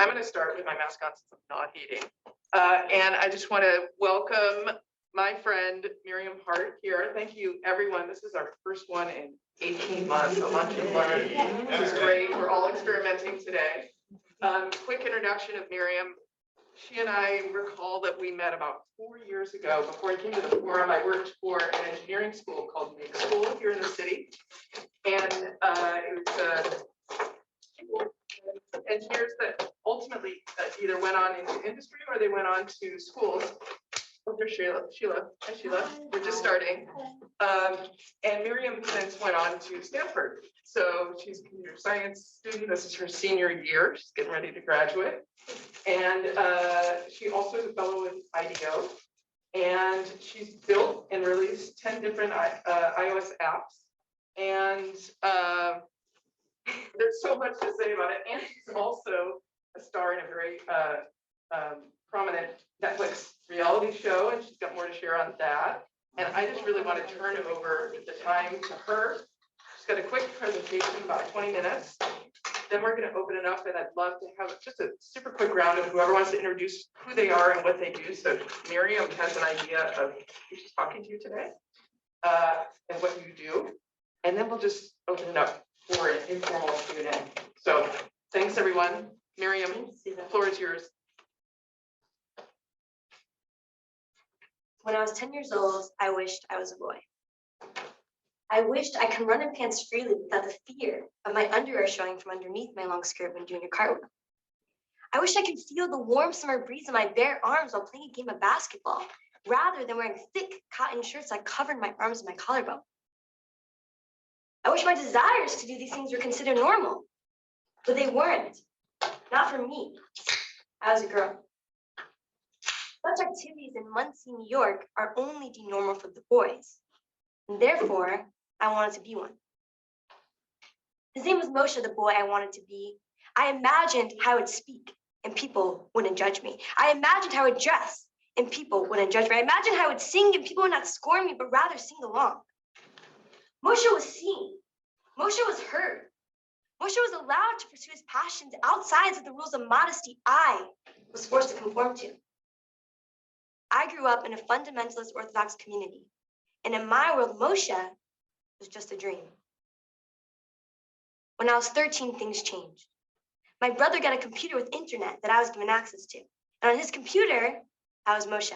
I'm going to start with my mascot since I'm not eating. And I just want to welcome my friend Miriam Haart here. Thank you, everyone. This is our first one in 18 months, a lunch and learn. This is great. We're all experimenting today. Quick introduction of Miriam. She and I recall that we met about 4 years ago. Before I came to the forum, I worked for an engineering school called Make School here in the city. And it was engineers that ultimately either went on into industry or they went on to schools. Oh, there's Sheila. Hi, Sheila. We're just starting. And Miriam since went on to Stanford. So she's a computer science student. This is her senior year. She's getting ready to graduate. And she also is a fellow with IDEO. And she's built and released 10 different iOS apps. And there's so much to say about it. And she's also a star in a very prominent Netflix reality show, and she's got more to share on that. And I just really want to turn over the time to her. She's got a quick presentation, about 20 minutes. Then we're going to open it up, and I'd love to have just a super quick round of whoever wants to introduce who they are and what they do. So Miriam has an idea of who she's talking to today and what you do. And then we'll just open it up for an informal Q&A. So thanks, everyone. Miriam, the floor is yours. When I was 10 years old, I wished I was a boy. I wished I could run in pants freely without the fear of my underwear showing from underneath my long skirt when doing a cartwheel. I wished I could feel the warm summer breeze on my bare arms while playing a game of basketball, rather than wearing thick cotton shirts that covered my arms and my collarbone. I wish my desires to do these things were considered normal, but they weren't. Not for me. I was a girl. Such activities in Muncie, New York are only deemed normal for the boys, and therefore, I wanted to be one. His name was Moshe, the boy I wanted to be. I imagined how I would speak, and people wouldn't judge me. I imagined how I would dress, and people wouldn't judge me. I imagined how I would sing, and people would not scorn me, but rather sing along. Moshe was seen. Moshe was heard. Moshe was allowed to pursue his passions outside of the rules of modesty I was forced to conform to. I grew up in a fundamentalist Orthodox community, and in my world, Moshe was just a dream. When I was 13, things changed. My brother got a computer with internet that I was given access to, and on his computer, I was Moshe.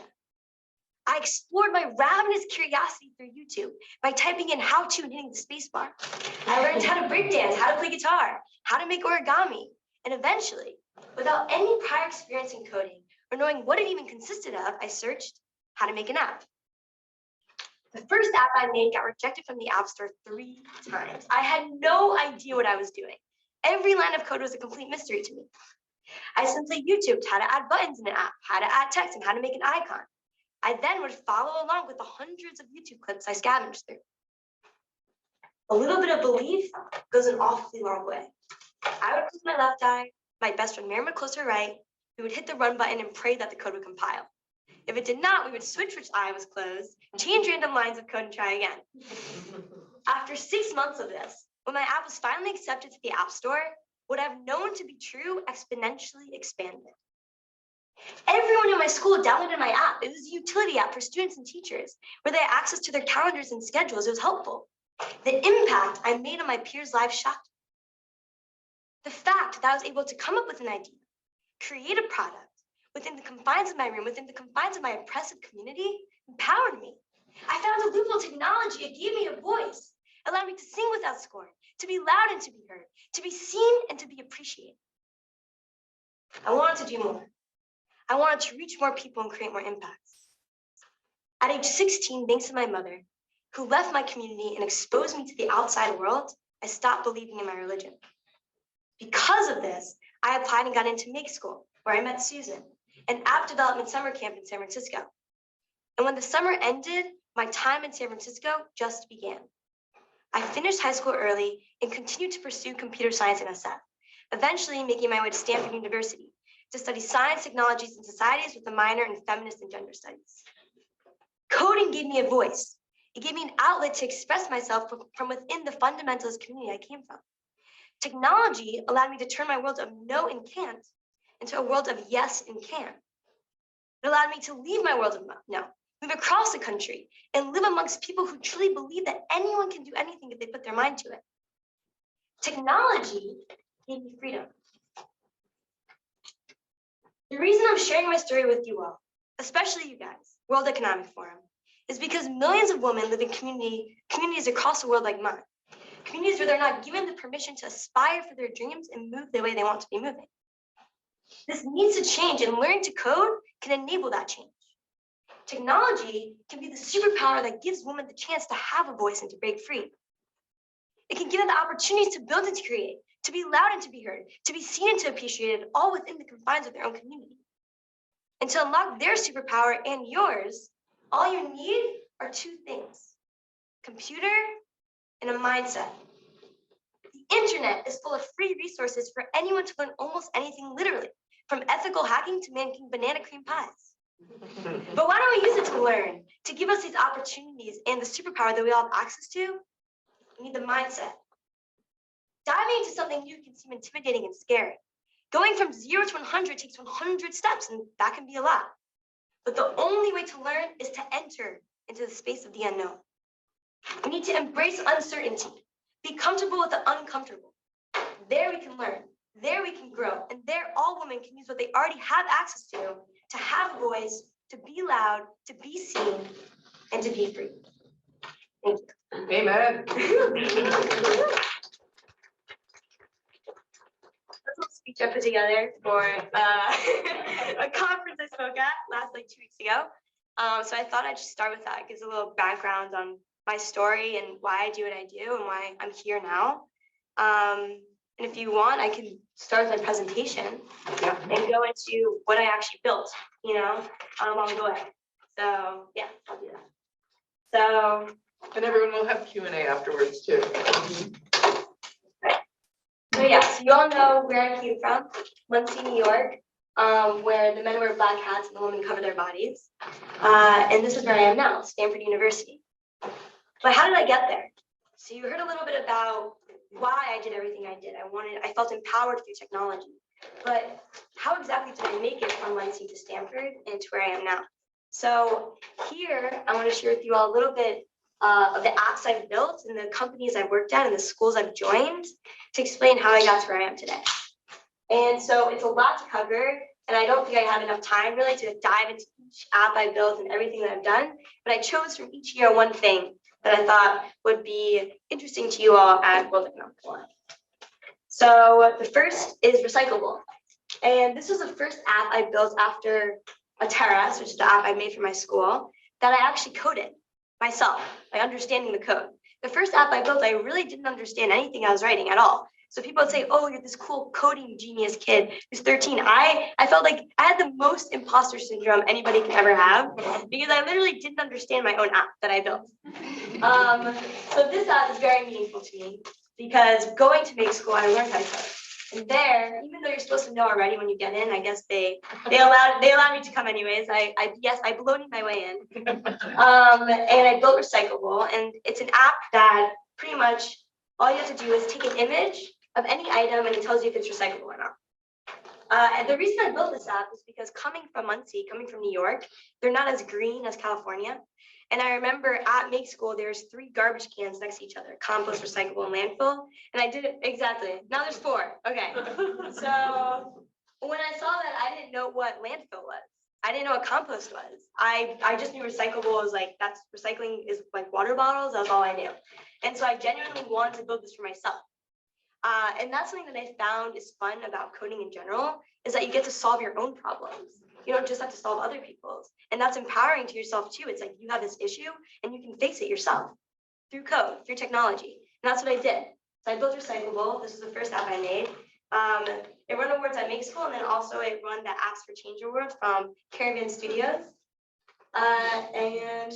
I explored my ravenous curiosity through YouTube by typing in how to and hitting the space bar. I learned how to breakdance, how to play guitar, how to make origami, and eventually, without any prior experience in coding or knowing what it even consisted of, I searched how to make an app. The first app I made got rejected from the App Store 3 times. I had no idea what I was doing. Every line of code was a complete mystery to me. I simply YouTubed how to add buttons in an app, how to add text, and how to make an icon. I then would follow along with the hundreds of YouTube clips I scavenged through. A little bit of belief goes an awfully long way. I would close my left eye, my best friend Miriam would close her right, we would hit the run button and pray that the code would compile. If it did not, we would switch which eye was closed, change random lines of code, and try again. After 6 months of this, when my app was finally accepted to the App Store, what I've known to be true exponentially expanded. Everyone in my school downloaded my app. It was a utility app for students and teachers, where they had access to their calendars and schedules. It was helpful. The impact I made on my peers' lives shocked me. The fact that I was able to come up with an idea, create a product within the confines of my room, within the confines of my oppressive community, empowered me. I found a loophole technology. It gave me a voice, allowed me to sing without scorn, to be loud and to be heard, to be seen and to be appreciated. I wanted to do more. I wanted to reach more people and create more impacts. At age 16, thanks to my mother, who left my community and exposed me to the outside world, I stopped believing in my religion. Because of this, I applied and got into Make School, where I met Susan, an app development summer camp in San Francisco. And when the summer ended, my time in San Francisco just began. I finished high school early and continued to pursue computer science in SF, eventually making my way to Stanford University to study science, technologies, and societies with a minor in feminist and gender studies. Coding gave me a voice. It gave me an outlet to express myself from within the fundamentalist community I came from. Technology allowed me to turn my world of no and can't into a world of yes and can. It allowed me to leave my world of no, move across the country and live amongst people who truly believe that anyone can do anything if they put their mind to it. Technology gave me freedom. The reason I'm sharing my story with you all, especially you guys, World Economic Forum, is because millions of women live in communities across the world like mine. Communities where they're not given the permission to aspire for their dreams and move the way they want to be moving. This needs to change, and learning to code can enable that change. Technology can be the superpower that gives women the chance to have a voice and to break free. It can give them the opportunities to build and to create, to be loud and to be heard, to be seen and to appreciated, all within the confines of their own community. And to unlock their superpower and yours, all you need are two things: computer and a mindset. The internet is full of free resources for anyone to learn almost anything, literally, from ethical hacking to making banana cream pies. But why don't we use it to learn, to give us these opportunities and the superpower that we all have access to? We need the mindset. Diving into something new can seem intimidating and scary. Going from 0 to 100 takes 100 steps, and that can be a lot. But the only way to learn is to enter into the space of the unknown. We need to embrace uncertainty, be comfortable with the uncomfortable. There we can learn, there we can grow, and there all women can use what they already have access to have a voice, to be loud, to be seen, and to be free. Thank you. Amen. That's a little speech I put together for a conference I spoke at last 2 weeks ago. So I thought I'd just start with that. It gives a little background on my story and why I do what I do and why I'm here now. And if you want, I can start with my presentation and go into what I actually built, along the way. So yeah, I'll do that. So. And everyone will have Q&A afterwards too. So yeah, so you all know where I came from, Muncie, New York, where the men wear black hats and the women cover their bodies. And this is where I am now, Stanford University. But how did I get there? So you heard a little bit about why I did everything I did. I felt empowered through technology. But how exactly did I make it from Muncie to Stanford and to where I am now? So here, I want to share with you all a little bit of the apps I've built and the companies I've worked at and the schools I've joined to explain how I got to where I am today. And so it's a lot to cover, and I don't think I have enough time really to dive into each app I built and everything that I've done, but I chose from each year one thing that I thought would be interesting to you all at World Economic Forum. So the first is Recyclable. And this was the first app I built after a Terrace, which is the app I made for my school, that I actually coded myself by understanding the code. The first app I built, I really didn't understand anything I was writing at all. So people would say, oh, you're this cool coding genius kid who's 13. I felt like I had the most imposter syndrome anybody can ever have because I literally didn't understand my own app that I built. So this app is very meaningful to me because going to make school, I learned how to code. And there, even though you're supposed to know already when you get in, I guess they allowed me to come anyways. I bloated my way in. And I built Recyclable, and it's an app that pretty much all you have to do is take an image of any item and it tells you if it's recyclable or not. And the reason I built this app is because coming from Muncie, coming from New York, they're not as green as California. And I remember at Make School, there's 3 garbage cans next to each other: compost, recyclable, and landfill. And I did it exactly. Now there's 4. Okay. So when I saw that, I didn't know what landfill was. I didn't know what compost was. I just knew recyclable was like, that's recycling is like water bottles. That's all I knew. And so I genuinely wanted to build this for myself. And that's something that I found is fun about coding in general, is that you get to solve your own problems. You don't just have to solve other people's. And that's empowering to yourself too. It's like you have this issue and you can face it yourself through code, through technology. And that's what I did. So I built Recyclable. This was the first app I made. It won awards at Make School, and then also it won the Apps for Change Award from Caravan Studios. And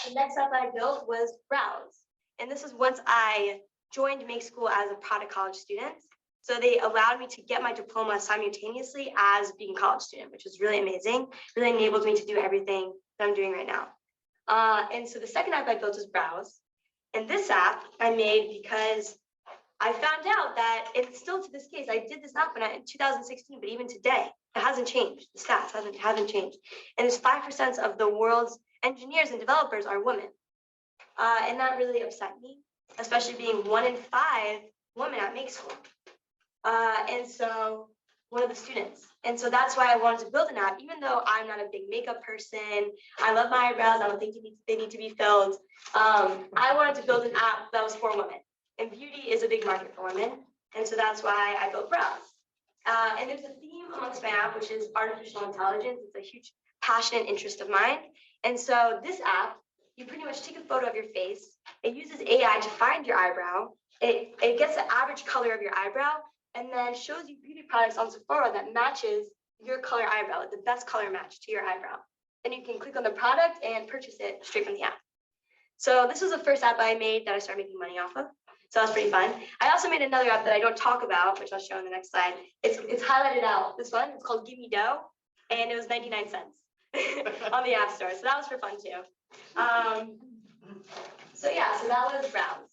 the next app I built was Browse. And this is once I joined Make School as a product college student. So they allowed me to get my diploma simultaneously as being a college student, which was really amazing. Really enabled me to do everything that I'm doing right now. And so the second app I built is Browse. And this app I made because I found out that it's still to this case. I did this app in 2016, but even today, it hasn't changed. The stats haven't changed. And there's 5% of the world's engineers and developers are women. And that really upset me, especially being 1 in 5 women at Make School. And so one of the students. And so that's why I wanted to build an app, even though I'm not a big makeup person. I love my eyebrows. I don't think they need to be filled. I wanted to build an app that was for women. And beauty is a big market for women. And so that's why I built brows. And there's a theme amongst my app, which is artificial intelligence. It's a huge passion and interest of mine. And so this app, you pretty much take a photo of your face. It uses AI to find your eyebrow. It gets the average color of your eyebrow and then shows you beauty products on Sephora that matches your color eyebrow, the best color match to your eyebrow. Then you can click on the product and purchase it straight from the app. So this was the first app I made that I started making money off of. So that was pretty fun. I also made another app that I don't talk about, which I'll show in the next slide. It's highlighted out. This one, it's called Give Me Dough, and it was 99 cents on the App Store. So that was for fun too. So that was brows.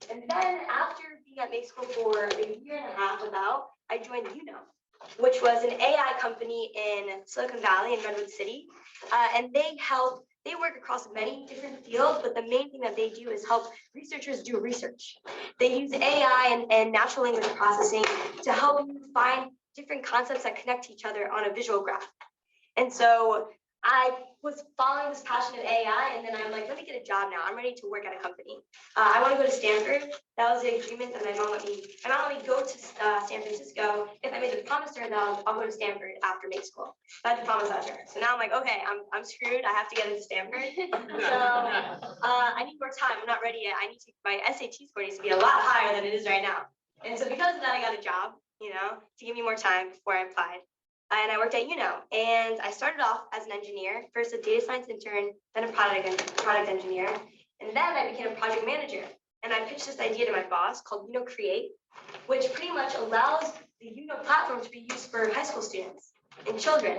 And then after being at Make School for a year and a half I joined which was an AI company in Silicon Valley in Redwood City. And they work across many different fields, but the main thing that they do is help researchers do research. They use AI and natural language processing to help you find different concepts that connect to each other on a visual graph. And so I was following this passion of AI, and then I'm like, let me get a job now. I'm ready to work at a company. I want to go to Stanford. That was the agreement that my mom let me go to San Francisco. If I made the promise to her that I'll go to Stanford after Make School. I had to promise that to her. So now I'm like, okay, I'm screwed. I have to get into Stanford. So I need more time. I'm not ready yet. My SAT score needs to be a lot higher than it is right now. And so because of that, I got a job, to give me more time before I applied. And I worked at and I started off as an engineer, first a data science intern, then a product engineer, and then I became a project manager. And I pitched this idea to my boss called Create, which pretty much allows the platform to be used for high school students and children.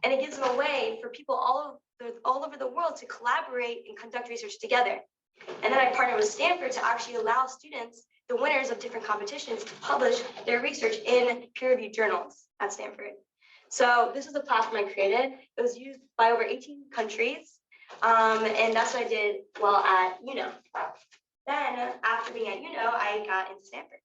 And it gives them a way for people all over the world to collaborate and conduct research together. And then I partnered with Stanford to actually allow students, the winners of different competitions, to publish their research in peer-reviewed journals at Stanford. So this is the platform I created. It was used by over 18 countries. And that's what I did while at Then after being at I got into Stanford.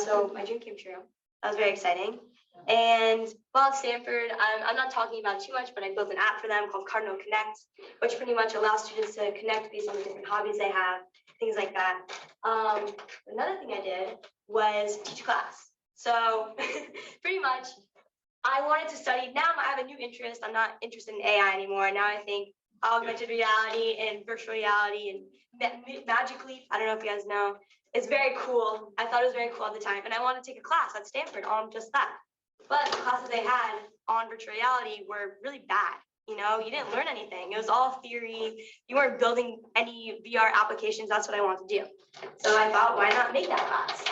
So my dream came true. That was very exciting. And while at Stanford, I'm not talking about it too much, but I built an app for them called Cardinal Connect, which pretty much allows students to connect based on the different hobbies they have, things like that. Another thing I did was teach a class. So pretty much, I wanted to study. Now I have a new interest. I'm not interested in AI anymore. Now I think augmented reality and virtual reality and Magic Leap. I don't know if you guys know. It's very cool. I thought it was very cool at the time. And I wanted to take a class at Stanford on just that. But the classes they had on virtual reality were really bad. You didn't learn anything. It was all theory. You weren't building any VR applications. That's what I wanted to do. So I thought, why not make that class?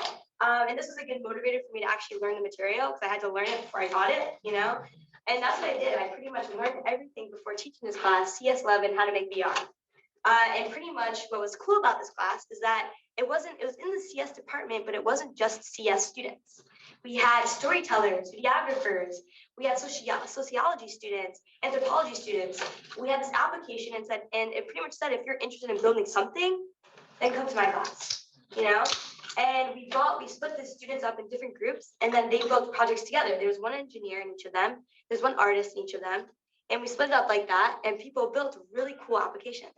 And this was a good motivator for me to actually learn the material because I had to learn it before I taught it, And that's what I did. I pretty much learned everything before teaching this class, CS11, how to make VR. And pretty much what was cool about this class is that it was in the CS department, but it wasn't just CS students. We had storytellers, videographers, we had sociology students, anthropology students. We had this application and it pretty much said, if you're interested in building something, then come to my class, And we split the students up in different groups, and then they built projects together. There was one engineer in each of them. There's one artist in each of them. And we split it up like that, and people built really cool applications.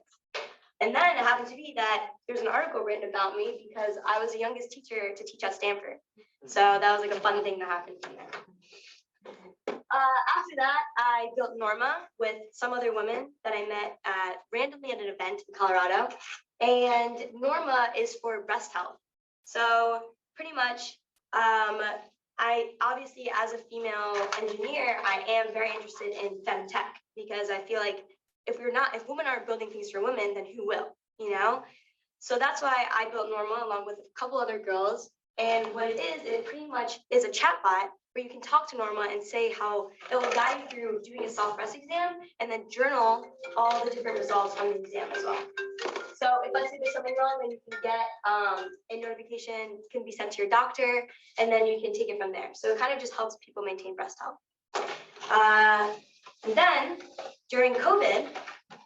And then it happened to be that there's an article written about me because I was the youngest teacher to teach at Stanford. So that was like a fun thing that happened from there. After that, I built Norma with some other women that I met randomly at an event in Colorado. And Norma is for breast health. So pretty much, I obviously, as a female engineer, I am very interested in femtech because I feel like if women aren't building things for women, then who will, So that's why I built Norma along with a couple other girls. And what it pretty much is a chatbot where you can talk to Norma and say how it will guide you through doing a self-res exam and then journal all the different results from the exam as well. So if let's say there's something wrong, then you can get a notification can be sent to your doctor, and then you can take it from there. So it kind of just helps people maintain breast health. And then during COVID,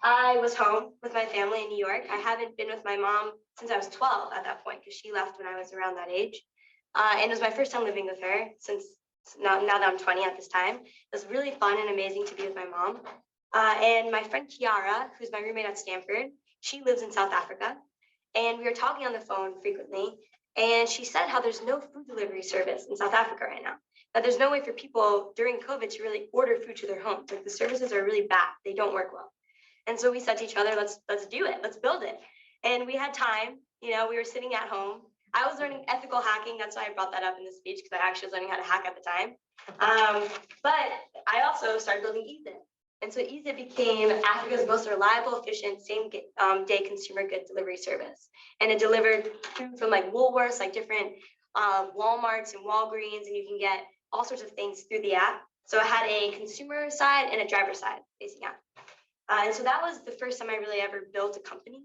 I was home with my family in New York. I haven't been with my mom since I was 12 at that point, because she left when I was around that age. And it was my first time living with her since now that I'm 20 at this time. It was really fun and amazing to be with my mom. And my friend Kiara, who's my roommate at Stanford, she lives in South Africa. And we were talking on the phone frequently. And she said how there's no food delivery service in South Africa right now. That there's no way for people during COVID to really order food to their homes. Like the services are really bad. They don't work well. And so we said to each other, let's do it. Let's build it. And we had time. You know, we were sitting at home. I was learning ethical hacking. That's why I brought that up in the speech, because I actually was learning how to hack at the time. But I also started building Ethan. And so Ethan became Africa's most reliable, efficient, same-day consumer goods delivery service. And it delivered food from like Woolworths, like different Walmarts and Walgreens, and you can get all sorts of things through the app. So it had a consumer side and a driver side facing app. And so that was the first time I really ever built a company.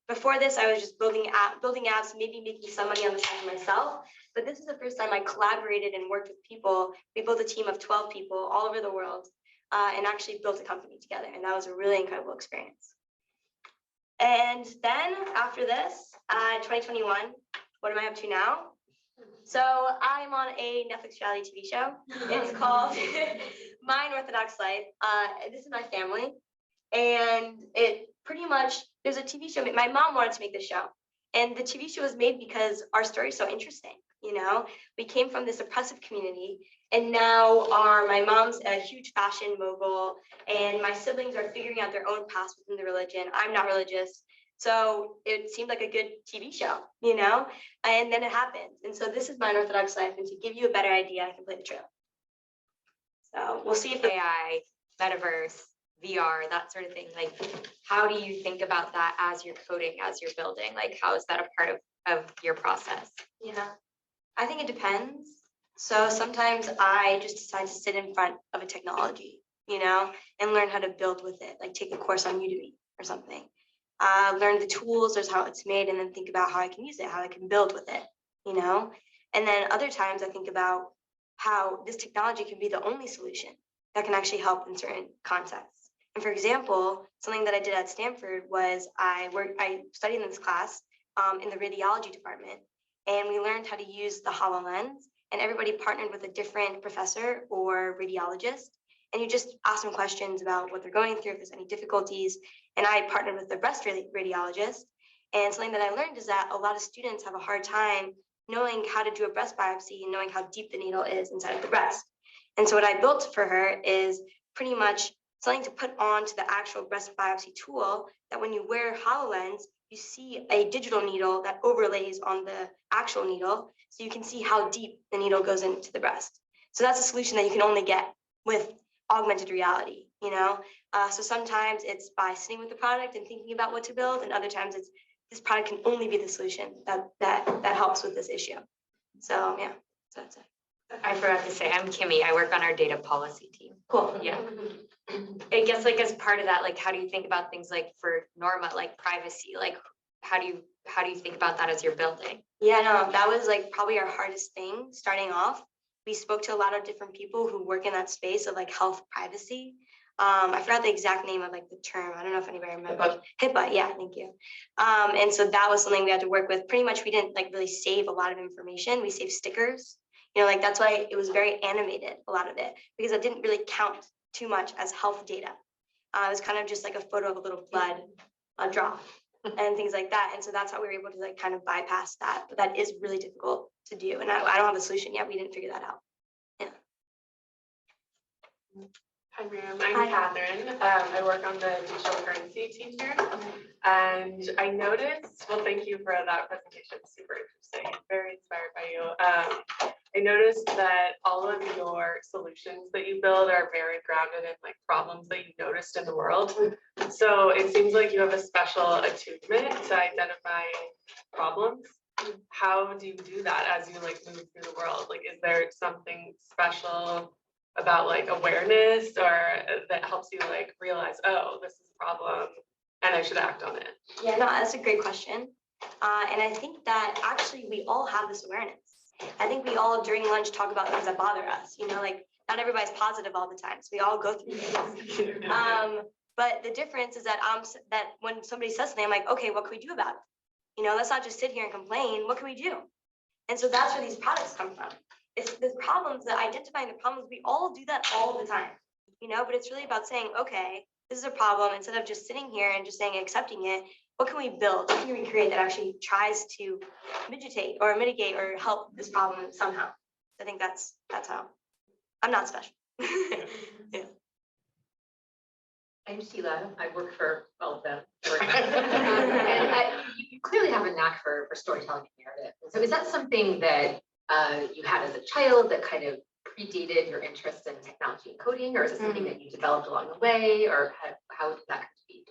Before this, I was just building apps, maybe making some money on the side myself. But this is the first time I collaborated and worked with people. We built a team of 12 people all over the world and actually built a company together. And that was a really incredible experience. And then after this, 2021, what am I up to now? So I'm on a Netflix reality TV show. It's called My Unorthodox Life. This is my family. And it pretty much, there's a TV show. My mom wanted to make this show. And the TV show was made because our story is so interesting. You know, we came from this oppressive community, and now my mom's a huge fashion mogul, and my siblings are figuring out their own paths within the religion. I'm not religious. So it seemed like a good TV show, you know, and then it happened. And so this is My Unorthodox Life. And to give you a better idea, I can play the trailer. So we'll see if AI, metaverse, VR, that sort of thing. Like, how do you think about that as you're coding, as you're building? Like, how is that a part of your process? Yeah, I think it depends. So sometimes I just decide to sit in front of a technology, you know, and learn how to build with it, like take a course on Udemy or something. Learn the tools, there's how it's made, and then think about how I can use it, how I can build with it, you know? And then other times I think about how this technology can be the only solution that can actually help in certain contexts. And for example, something that I did at Stanford was I studied in this class in the radiology department, and we learned how to use the HoloLens, and everybody partnered with a different professor or radiologist. And you just ask them questions about what they're going through, if there's any difficulties. And I partnered with the breast radiologist. And something that I learned is that a lot of students have a hard time knowing how to do a breast biopsy and knowing how deep the needle is inside of the breast. And so what I built for her is pretty much something to put onto the actual breast biopsy tool, that when you wear HoloLens, you see a digital needle that overlays on the actual needle, so you can see how deep the needle goes into the breast. So that's a solution that you can only get with augmented reality, you know? So sometimes it's by sitting with the product and thinking about what to build, and other times it's this product can only be the solution that helps with this issue. So yeah, so that's it. I forgot to say, I'm Kimmy. I work on our data policy team. Cool. Yeah. I guess like as part of that, like how do you think about things like for Norma, like privacy? Like how do you think about that as you're building? Yeah, no, that was like probably our hardest thing starting off. We spoke to a lot of different people who work in that space of like health privacy. I forgot the exact name of like the term. I don't know if anybody remembers. HIPAA, yeah, thank you. And so that was something we had to work with. Pretty much we didn't like really save a lot of information. We saved stickers. You know, like that's why it was very animated, a lot of it, because it didn't really count too much as health data. It was kind of just like a photo of a little blood drop and things like that. And so that's how we were able to like kind of bypass that. But that is really difficult to do. And I don't have a solution yet. We didn't figure that out. Yeah. Hi, Miriam. I'm Catherine. I work on the digital currency team here. And I noticed, well, thank you for that presentation. It's super interesting. Very inspired by you. I noticed that all of your solutions that you build are very grounded in like problems that you noticed in the world. So it seems like you have a special attunement to identifying problems. How do you do that as you like move through the world? Like, is there something special about like awareness or that helps you like realize, oh, this is a problem and I should act on it? Yeah, no, that's a great question. And I think that actually we all have this awareness. I think we all during lunch talk about things that bother us, like not everybody's positive all the time. So we all go through things. But the difference is that that when somebody says something, I'm like, okay, what can we do about it? Let's not just sit here and complain. What can we do? And so that's where these products come from. It's the problems, that identifying the problems, we all do that all the time, but it's really about saying, okay, this is a problem. Instead of just sitting here and just saying, accepting it, what can we build? What can we create that actually tries to mitigate or help this problem somehow? I think that's how. I'm not special. Yeah. I'm Sheila. I work for all of them. And you clearly have a knack for storytelling and narrative. So is that something that you had as a child that kind of predated your interest in technology and coding, or is it something that you developed along the way, or how did that come to be?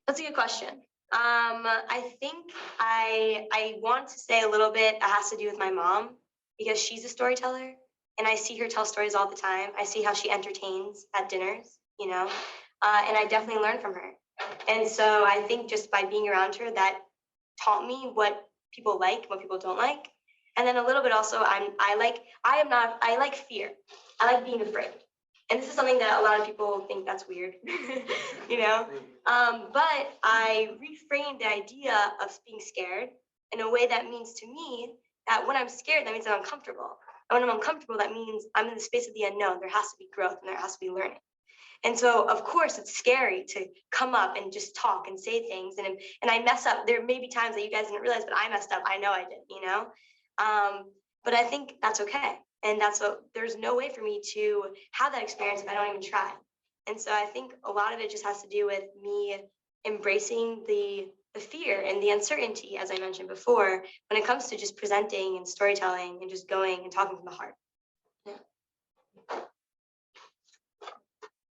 That's a good question. I think I want to say a little bit, it has to do with my mom, because she's a storyteller and I see her tell stories all the time. I see how she entertains at dinners, and I definitely learn from her. And so I think just by being around her, that taught me what people like, what people don't like. And then a little bit also, I like fear. I like being afraid. And this is something that a lot of people think that's weird, but I reframed the idea of being scared in a way that means to me that when I'm scared, that means I'm uncomfortable. And when I'm uncomfortable, that means I'm in the space of the unknown. There has to be growth and there has to be learning. And so, of course, it's scary to come up and just talk and say things. And I mess up. There may be times that you guys didn't realize, but I messed up. I know I did, but I think that's okay. And there's no way for me to have that experience if I don't even try. And so I think a lot of it just has to do with me embracing the fear and the uncertainty, as I mentioned before, when it comes to just presenting and storytelling and just going and talking from the heart. Yeah.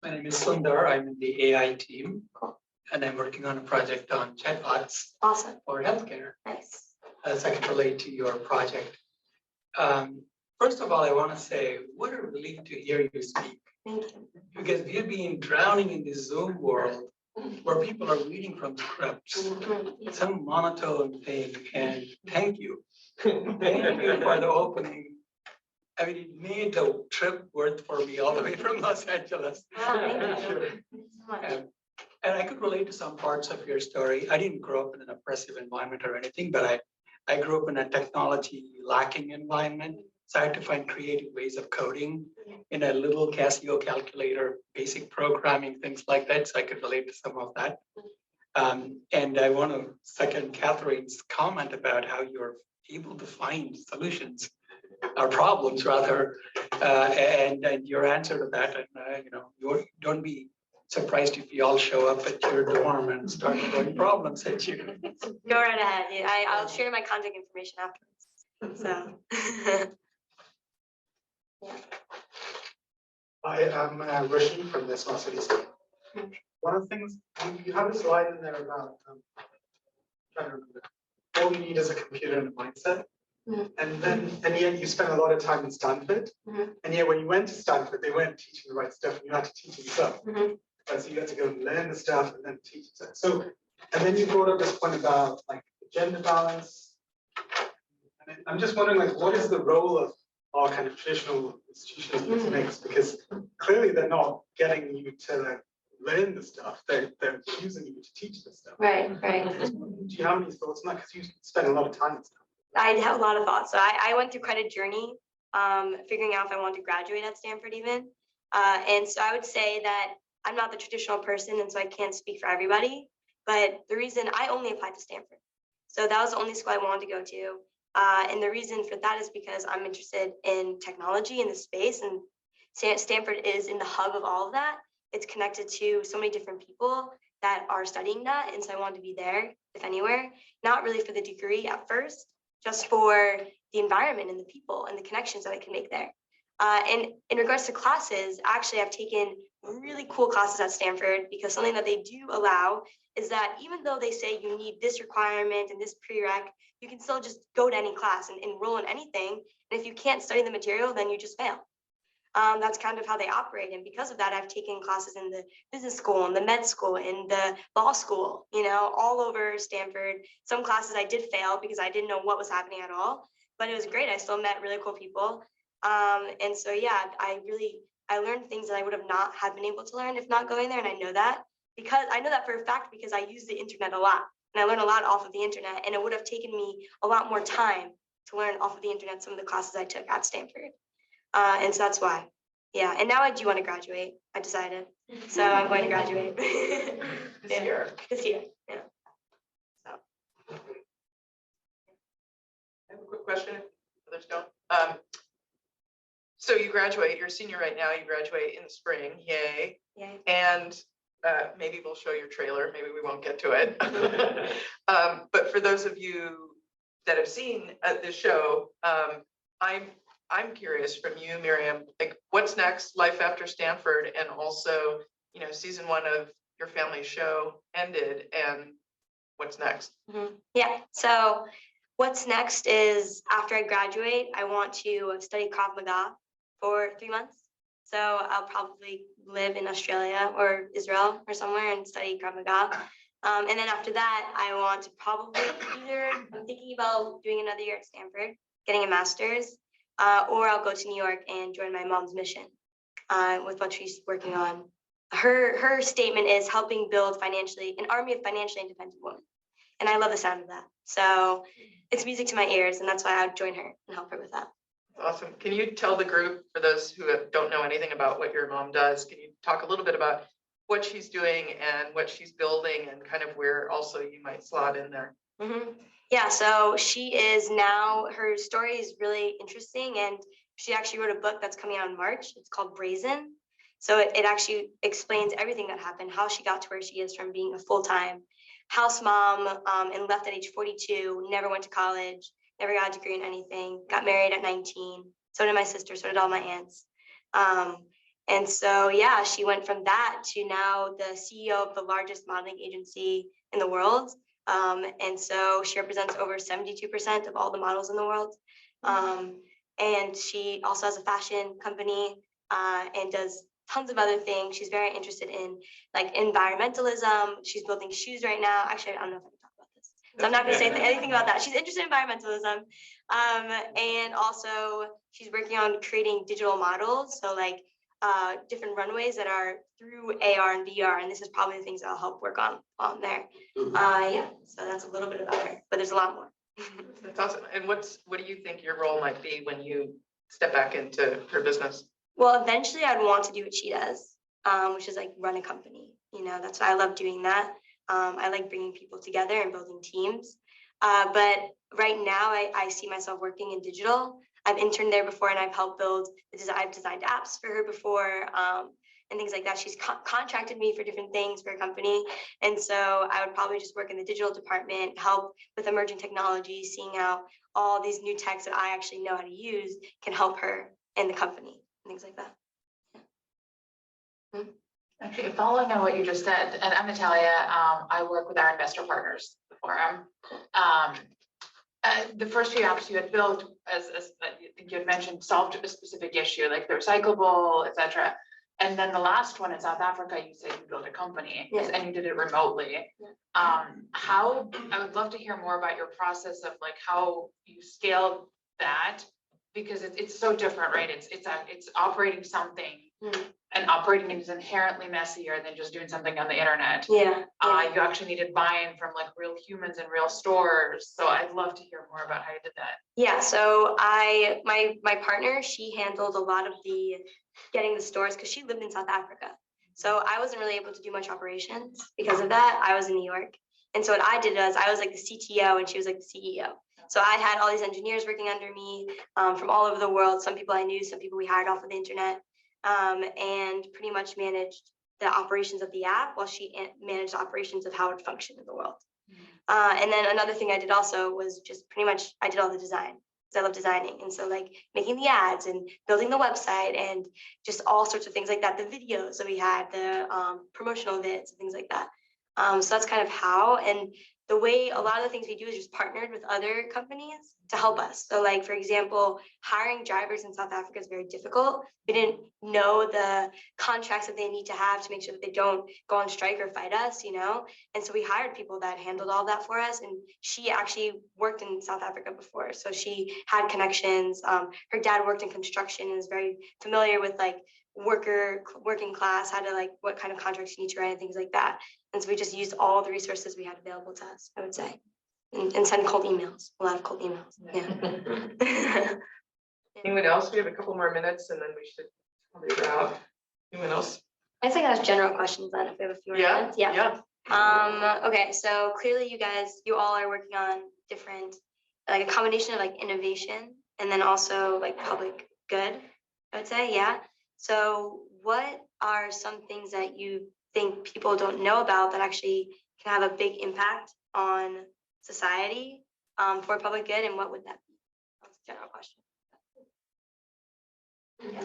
My name is Sundar. I'm in the AI team. Cool. And I'm working on a project on chatbots. Awesome. For healthcare. Nice. As I can relate to your project. First of all, I want to say, what a relief to hear you speak. Thank you. Because we've been drowning in this Zoom world where people are reading from scripts, some monotone thing, and thank you. Thank you for the opening. I mean, it made the trip worth for me all the way from Los Angeles. Thank you so much. And I could relate to some parts of your story. I didn't grow up in an oppressive environment or anything, but I grew up in a technology lacking environment. So I had to find creative ways of coding in a little Casio calculator, basic programming, things like that. So I could relate to some of that. And I want to second Catherine's comment about how you're able to find solutions or problems rather, and your answer to that. And you don't be surprised if you all show up at your dorm and start throwing problems at you. Go right ahead. Yeah, I'll share my contact information afterwards. So. Yeah. I am Rishi from the Smart City School. One of the things, you have a slide in there about, trying to remember, all you need is a computer and a mindset. And yet you spent a lot of time in Stanford. And yet when you went to Stanford, they weren't teaching the right stuff and you had to teach it yourself. So you had to go and learn the stuff and then teach it. So, and then you brought up this point about like gender balance. And I'm just wondering, like, what is the role of our kind of traditional institutions in this mix? Because clearly they're not getting you to like learn the stuff. They're using you to teach the stuff. Right. Do you have any thoughts on that? Because you spend a lot of time on stuff. I have a lot of thoughts. So I went through quite a journey, figuring out if I wanted to graduate at Stanford even. And so I would say that I'm not the traditional person, and so I can't speak for everybody. But the reason I only applied to Stanford. So that was the only school I wanted to go to. And the reason for that is because I'm interested in technology in the space, and Stanford is in the hub of all of that. It's connected to so many different people that are studying that. And so I wanted to be there, if anywhere, not really for the degree at first, just for the environment and the people and the connections that I can make there. And in regards to classes, actually, I've taken really cool classes at Stanford, because something that they do allow is that even though they say you need this requirement and this prereq, you can still just go to any class and enroll in anything. And if you can't study the material, then you just fail. That's kind of how they operate. And because of that, I've taken classes in the business school, in the med school, in the law school, all over Stanford. Some classes I did fail because I didn't know what was happening at all, but it was great. I still met really cool people. And so, yeah, I learned things that I would have not have been able to learn if not going there. And I know that for a fact because I use the internet a lot and I learn a lot off of the internet, and it would have taken me a lot more time to learn off of the internet some of the classes I took at Stanford. And so that's why. Yeah. And now I do want to graduate. I decided. So I'm going to graduate. This year. This year. Yeah. So. I have a quick question, if others don't. So you graduate, you're a senior right now, you graduate in the spring, yay. Yay. And maybe we'll show your trailer, maybe we won't get to it. But for those of you that have seen this show, I'm curious from you, Miriam, like what's next, life after Stanford, and also, season 1 of your family show ended, and what's next? Mm-hmm. Yeah. So what's next is after I graduate, I want to study Krav Maga for 3 months. So I'll probably live in Australia or Israel or somewhere and study Krav Maga. And then after that, I want to probably I'm thinking about doing another year at Stanford, getting a master's, or I'll go to New York and join my mom's mission with what she's working on. Her statement is helping build an army of financially independent women. And I love the sound of that. So it's music to my ears, and that's why I would join her and help her with that. Awesome. Can you tell the group, for those who don't know anything about what your mom does, can you talk a little bit about what she's doing and what she's building and kind of where also you might slot in there? Mm-hmm. Yeah, so she is now, her story is really interesting, and she actually wrote a book that's coming out in March. It's called Brazen. So it actually explains everything that happened, how she got to where she is from being a full-time house mom and left at age 42, never went to college, never got a degree in anything, got married at 19. So did my sister, so did all my aunts. And so, yeah, she went from that to now the CEO of the largest modeling agency in the world. And so she represents over 72% of all the models in the world. And she also has a fashion company and does tons of other things. She's very interested in like environmentalism. She's building shoes right now. Actually, I don't know if I can talk about this. So I'm not going to say anything about that. She's interested in environmentalism. And also she's working on creating digital models. So like different runways that are through AR and VR. And this is probably the things that I'll help work on there. Yeah, so that's a little bit about her, but there's a lot more. That's awesome. And what do you think your role might be when you step back into her business? Well, eventually I'd want to do what she does, which is like run a company. That's why I love doing that. I like bringing people together and building teams. But right now I see myself working in digital. I've interned there before and I've helped build I've designed apps for her before and things like that. She's contracted me for different things for a company. And so I would probably just work in the digital department, help with emerging technology, seeing how all these new techs that I actually know how to use can help her in the company. Things like that. Actually, following on what you just said, and I'm Natalia, I work with our investor partners, the forum. The first few apps you had built, as I think you had mentioned, solved a specific issue, like the recyclable, etc. And then the last one in South Africa, you said you built a company, Yeah. and you did it remotely. Yeah. I would love to hear more about your process of like how you scaled that, because it's so different, right? It's operating something, and operating is inherently messier than just doing something on the internet. Yeah. You actually needed buy-in from like real humans in real stores. So I'd love to hear more about how you did that. Yeah, so my partner, she handled a lot of the getting the stores because she lived in South Africa. So I wasn't really able to do much operations because of that. I was in New York. And so what I did was I was like the CTO and she was like the CEO. So I had all these engineers working under me from all over the world. Some people I knew, some people we hired off of the internet, and pretty much managed the operations of the app while she managed the operations of how it functioned in the world. And then another thing I did also was just pretty much, I did all the design because I love designing. And so like making the ads and building the website and just all sorts of things like that. The videos that we had, the promotional vids and things like that. So that's kind of how, and the way a lot of the things we do is just partnered with other companies to help us. So like, for example, hiring drivers in South Africa is very difficult. We didn't know the contracts that they need to have to make sure that they don't go on strike or fight us, you know? And so we hired people that handled all that for us. And she actually worked in South Africa before. So she had connections. Her dad worked in construction and is very familiar with like working class, how to like, what kind of contracts you need to write and things like that. And so we just used all the resources we had available to us, I would say, and send cold emails, a lot of cold emails. Yeah. Anyone else? We have a couple more minutes and then we should probably wrap. Anyone else? I think that's general questions then, if we have a few more minutes. Yeah. Okay, so clearly you all are working on different, like a combination of like innovation and then also like public good, I would say, yeah. So what are some things that you think people don't know about that actually can have a big impact on society for public good, and what would that be? That's a general question.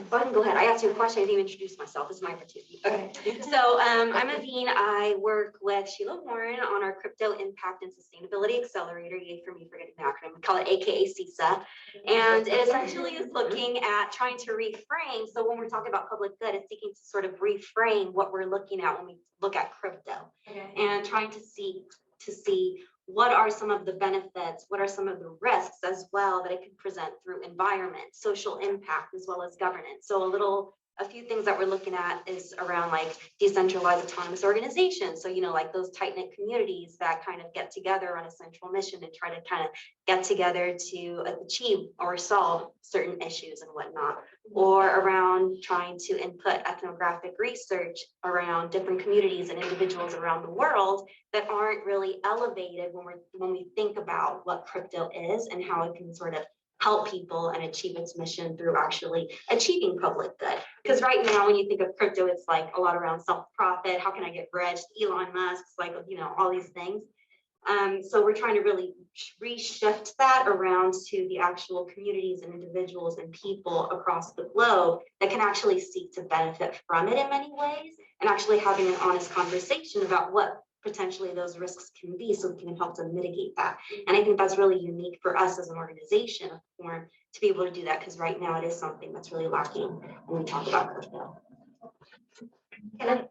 Go ahead. I asked you a question. I didn't even introduce myself. It's my opportunity. Okay. So I'm Aveen. I work with Sheila Warren on our Crypto Impact and Sustainability Accelerator. Yay for me forgetting the acronym. We call it AKA CISA. And it essentially is looking at trying to reframe. So when we're talking about public good, it's seeking to sort of reframe what we're looking at when we look at crypto, and trying to see what are some of the benefits, what are some of the risks as well that it could present through environment, social impact, as well as governance. So a few things that we're looking at is around like decentralized autonomous organizations. So, like those tight-knit communities that kind of get together on a central mission and try to kind of get together to achieve or solve certain issues and whatnot, or around trying to input ethnographic research around different communities and individuals around the world that aren't really elevated when we think about what crypto is and how it can sort of help people and achieve its mission through actually achieving public good. Because right now, when you think of crypto, it's like a lot around self-profit. How can I get rich? Elon Musk's like, all these things. So we're trying to really reshift that around to the actual communities and individuals and people across the globe that can actually seek to benefit from it in many ways, and actually having an honest conversation about what potentially those risks can be, so we can help to mitigate that. And I think that's really unique for us as an organization of form to be able to do that, because right now it is something that's really lacking when we talk about crypto. I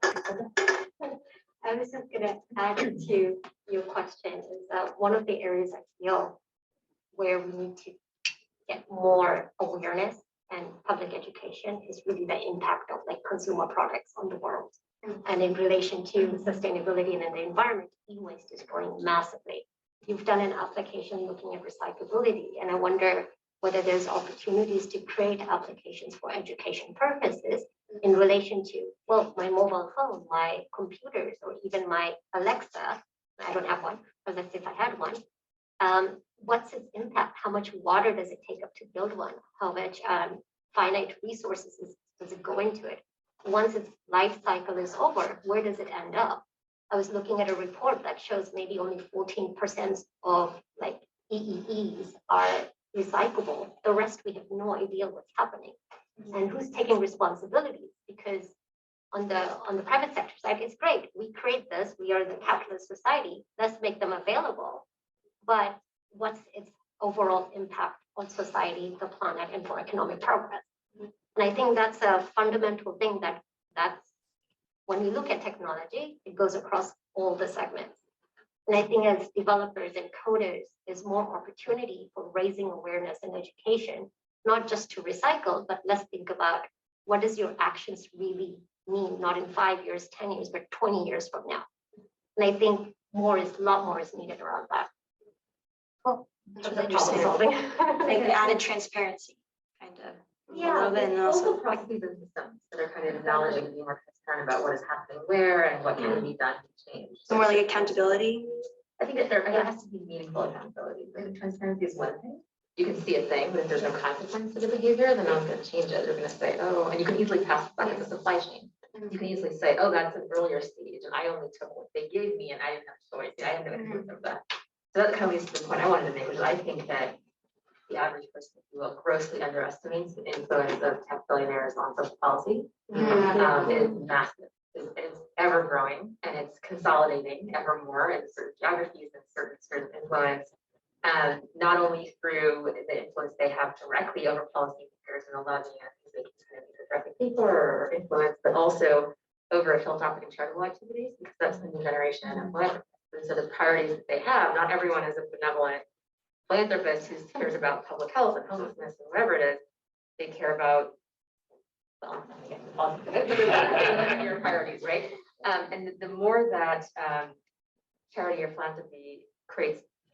was just going to add to your question is that one of the areas I feel where we need to get more awareness and public education is really the impact of like consumer products on the world. And in relation to sustainability and the environment, e-waste is growing massively. You've done an application looking at recyclability, and I wonder whether there's opportunities to create applications for education purposes in relation to, well, my mobile phone, my computers, or even my Alexa. I don't have one, but let's say if I had one. What's its impact? How much water does it take up to build one? How much finite resources does it go into it? Once its life cycle is over, where does it end up? I was looking at a report that shows maybe only 14% of like EEEs are recyclable. The rest, we have no idea what's happening and who's taking responsibility, because on the private sector side, it's great. We create this, we are the capitalist society, let's make them available. But what's its overall impact on society, the planet, and for economic progress? And I think that's a fundamental thing that's when we look at technology, it goes across all the segments. And I think as developers and coders, there's more opportunity for raising awareness and education, not just to recycle, but let's think about what does your actions really mean, not in 5 years, 10 years, but 20 years from now. And I think a lot more is needed around that. Well, Like an added transparency, kind of. Yeah, there's also processes and systems that are kind of acknowledging and being more transparent about what is happening where and what can be done to change. So more like accountability. I think that there has to be meaningful accountability. Like transparency is one thing. You can see a thing, but if there's no consequence to the behavior, then no one's going to change it. They're going to say, oh, and you can easily pass it back at the supply chain. You can easily say, oh, that's an earlier stage, and I only took what they gave me, and I didn't have a choice. I had no influence of that. So that kind of leads to the point I wanted to make, which is I think that the average person, if you will, grossly underestimates the influence of tech billionaires on social policy. It is massive. It is ever growing and it's consolidating ever more in certain geographies and certain spheres of influence. Not only through the influence they have directly over policymakers and the lobbying they can kind of directly pay for or influence, but also over philanthropic and charitable activities, because that's the new generation of philanthropists. And so the priorities that they have, not everyone is a benevolent philanthropist who cares about public health and homelessness and whatever it is. They care about, well, your priorities, right? And the more that charity or philanthropy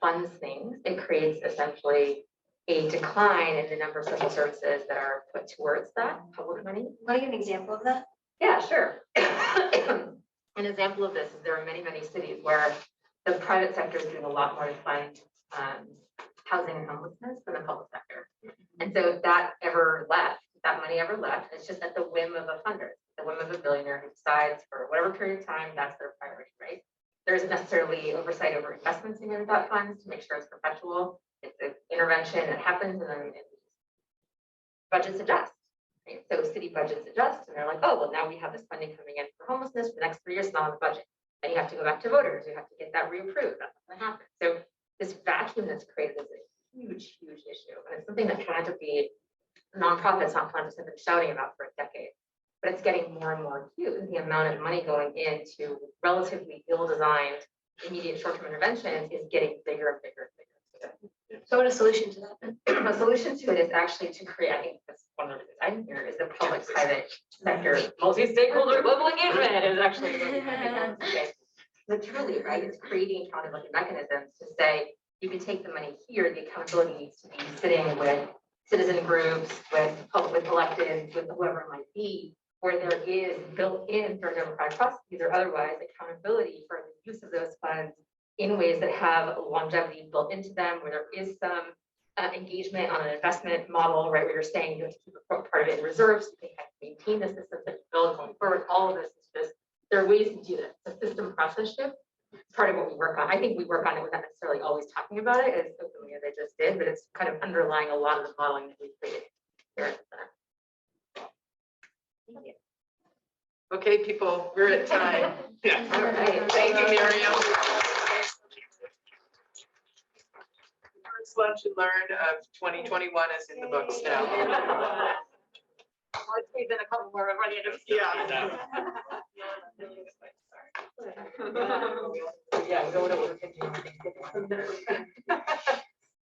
funds things, it creates essentially a decline in the number of social services that are put towards that public money. Want to give an example of that? Yeah, sure. An example of this is there are many, many cities where the private sector is doing a lot more to fund housing and homelessness than the public sector. And so if that money ever left, it's just at the whim of a funder, the whim of a billionaire who decides for whatever period of time, that's their priority, right? There isn't necessarily oversight over investments in that funds to make sure it's perpetual. It's an intervention that happens and then budgets adjust. Right? So city budgets adjust and they're like, oh, well, now we have this funding coming in for homelessness for the next 3 years, it's not on the budget. Then you have to go back to voters, you have to get that reapproved. That's not gonna happen. So this vacuum that's created is a huge, huge issue. And it's something that philanthropy, nonprofits, not philanthropists have been shouting about for a decade. But it's getting more and more acute. The amount of money going into relatively ill-designed immediate short-term interventions is getting bigger and bigger and bigger. So what a solution to that then? A solution to it is actually to create, I think that's one of the reasons I'm here, is the public-private sector, multi-stakeholder global engagement is actually really okay. But truly, right, it's creating accountability mechanisms to say, you can take the money here, the accountability needs to be sitting with citizen groups, with electeds, with whoever it might be, where there is built in for democratic processes or otherwise accountability for the use of those funds in ways that have longevity built into them, where there is some engagement on an investment model, right, where you're saying you have to keep a part of it in reserves, so you can maintain the system that you build going forward. All of this is just, there are ways to do this. The system process shift is part of what we work on. I think we work on it without necessarily always talking about it, as openly as I just did, but it's kind of underlying a lot of the modeling that we created here at the center. Thank you. Okay, people, we're at time. Yeah. All right. Thank you, Miriam. First lunch and learn of 2021 is in the books now. Let's leave in a couple more before the end of the Yeah. Yeah, go to work and do